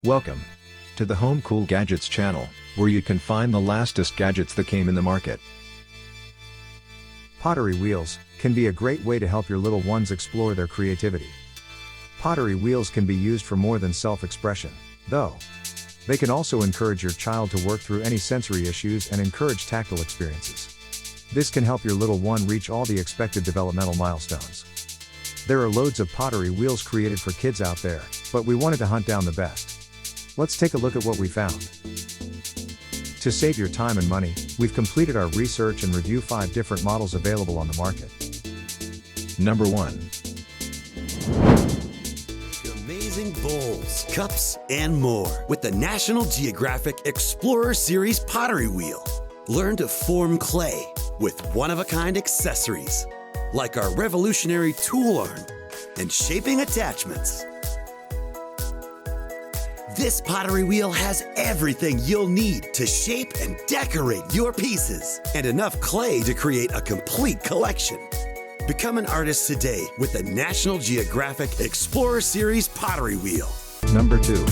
Welcome to the Home Cool Gadgets channel, where you can find the latest gadgets that came in the market. Pottery wheels can be a great way to help your little ones explore their creativity. Pottery wheels can be used for more than self-expression, though. They can also encourage your child to work through any sensory issues and encourage tactile experiences. This can help your little one reach all the expected developmental milestones. There are loads of pottery wheels created for kids out there, but we wanted to hunt down the best. Let's take a look at what we found. To save your time and money, we've completed our research and review 5 different models available on the market. Number 1. Amazing bowls, cups, and more with the National Geographic Explorer Series Pottery Wheel. Learn to form clay with one-of-a-kind accessories, like our revolutionary tool arm and shaping attachments. This pottery wheel has everything you'll need to shape and decorate your pieces, and enough clay to create a complete collection. Become an artist today with the National Geographic Explorer Series Pottery Wheel. Number 2.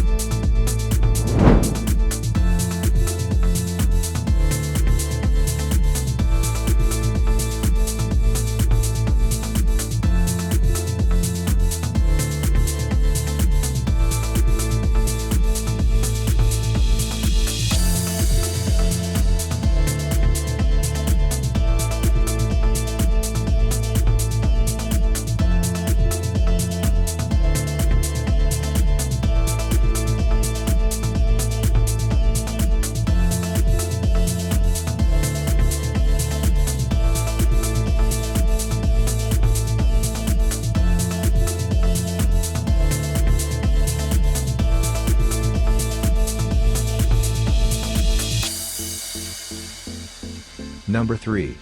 Number 3.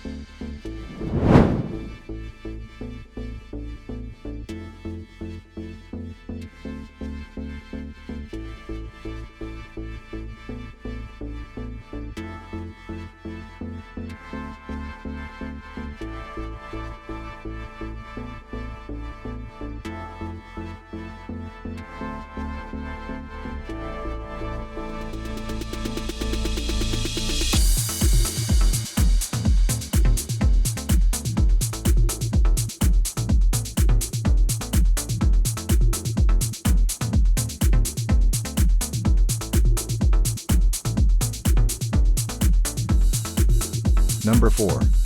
Number 4.